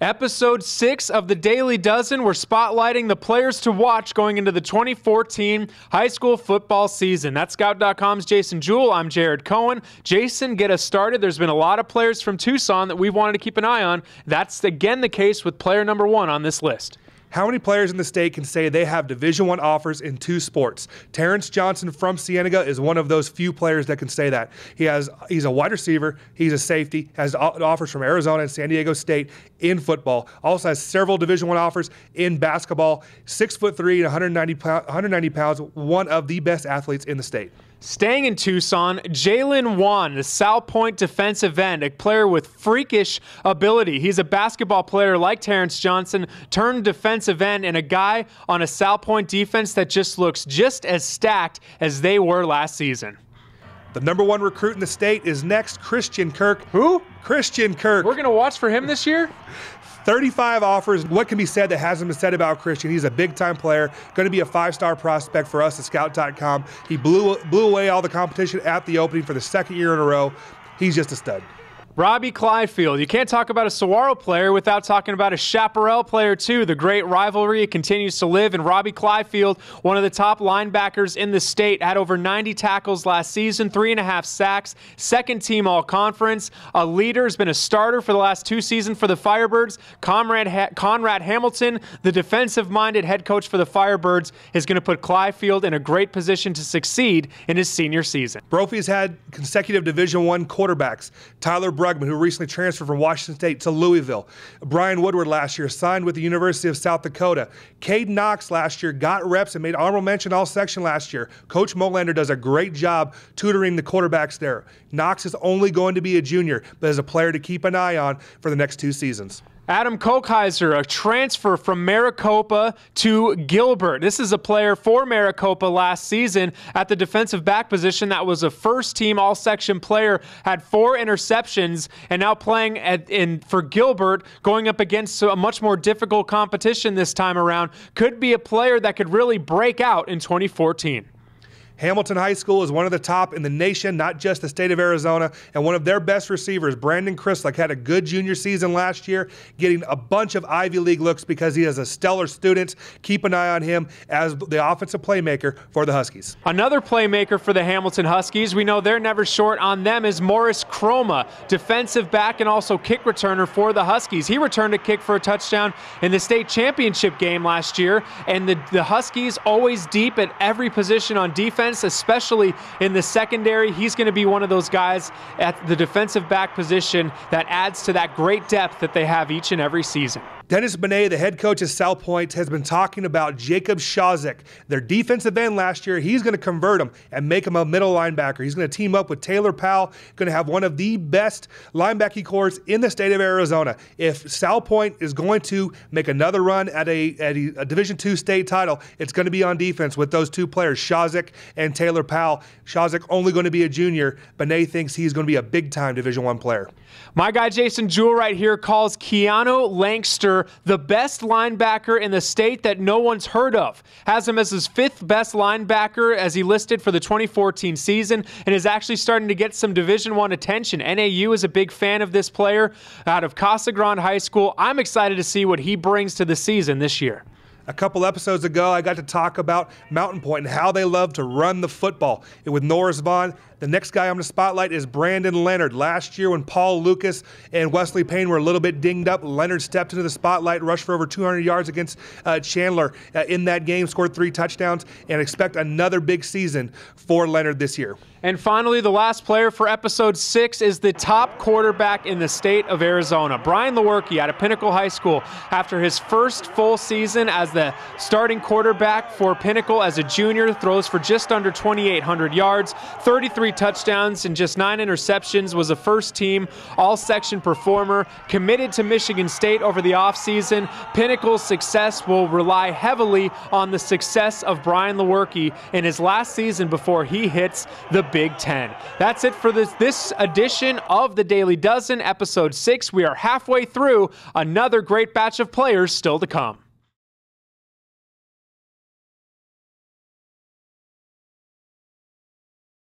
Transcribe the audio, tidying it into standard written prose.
Episode 6 of the Daily Dozen, we're spotlighting the players to watch going into the 2014 high school football season. That's Scout.com's Jason Jewell. I'm Jared Cohen. Jason, get us started. There's been a lot of players from Tucson that we've wanted to keep an eye on. That's again the case with player number 1 on this list. How many players in the state can say they have Division I offers in 2 sports? Terrence Johnson from Cienega is one of those few players that can say that. He's a wide receiver, he's a safety, has offers from Arizona and San Diego State in football. Also has several Division I offers in basketball. 6'3" and 190 pounds, one of the best athletes in the state. Staying in Tucson, Jalen Wan, the Sal Point defensive end, a player with freakish ability. He's a basketball player like Terrence Johnson, turned defensive end, and a guy on a Sal Point defense that just looks just as stacked as they were last season. The number 1 recruit in the state is next, Christian Kirk. Who? Christian Kirk. We're going to watch for him this year? 35 offers. What can be said that hasn't been said about Christian? He's a big-time player, going to be a 5-star prospect for us at Scout.com. He blew away all the competition at the opening for the 2nd year in a row. He's just a stud. Robbie Clyfield. You can't talk about a Saguaro player without talking about a Chaparral player, too. The great rivalry continues to live, and Robbie Clyfield, one of the top linebackers in the state, had over 90 tackles last season, 3.5 sacks, 2nd team all-conference. A leader, has been a starter for the last 2 seasons for the Firebirds. Conrad Hamilton, the defensive-minded head coach for the Firebirds, is going to put Clyfield in a great position to succeed in his senior season. Brophy's had consecutive Division I quarterbacks. Tyler Brugman, who recently transferred from Washington State to Louisville. Brian Woodward last year signed with the University of South Dakota. Caden Knox last year got reps and made honorable mention all section last year. Coach Molander does a great job tutoring the quarterbacks there. Knox is only going to be a junior, but is a player to keep an eye on for the next 2 seasons. Adam Kokeiser, a transfer from Maricopa to Gilbert. This is a player for Maricopa last season at the defensive back position that was a first-team all-section player, had 4 interceptions, and now playing for Gilbert, going up against a much more difficult competition this time around. Could be a player that could really break out in 2014. Hamilton High School is one of the top in the nation, not just the state of Arizona, and one of their best receivers, Brandon Chrislick, had a good junior season last year, getting a bunch of Ivy League looks because he is a stellar student. Keep an eye on him as the offensive playmaker for the Huskies. Another playmaker for the Hamilton Huskies, we know they're never short on them, is Morris Croma, defensive back and also kick returner for the Huskies. He returned a kick for a touchdown in the state championship game last year, and the Huskies always deep at every position on defense, especially in the secondary. He's going to be one of those guys at the defensive back position that adds to that great depth that they have each and every season. Dennis Benet, the head coach at Sal Point, has been talking about Jacob Shawzik, their defensive end last year. He's going to convert him and make him a middle linebacker. He's going to team up with Taylor Powell, going to have one of the best linebacking corps in the state of Arizona. If Sal Point is going to make another run at a Division II state title, it's going to be on defense with those 2 players, Shawzik and Taylor Powell. Shawzik only going to be a junior. Benet thinks he's going to be a big-time Division I player. My guy Jason Jewell right here calls Keanu Langster the best linebacker in the state that no one's heard of. Has him as his 5th best linebacker as he listed for the 2014 season, and is actually starting to get some Division I attention. NAU is a big fan of this player out of Casa Grande High School. I'm excited to see what he brings to the season this year. A couple episodes ago, I got to talk about Mountain Point and how they love to run the football. And with Norris Vaughn, the next guy I'm going to spotlight is Brandon Leonard. Last year when Paul Lucas and Wesley Payne were a little bit dinged up, Leonard stepped into the spotlight, rushed for over 200 yards against Chandler in that game, scored 3 touchdowns, and expect another big season for Leonard this year. And finally, the last player for episode 6 is the top quarterback in the state of Arizona. Brian Lewerke out of Pinnacle High School. After his first full season as the starting quarterback for Pinnacle as a junior, throws for just under 2,800 yards, 33 touchdowns and just 9 interceptions, was a first-team all-section performer, committed to Michigan State over the offseason. Pinnacle's success will rely heavily on the success of Brian Lewerke in his last season before he hits the Big Ten. That's it for this edition of the Daily Dozen, episode 6. We are halfway through, another great batch of players still to come.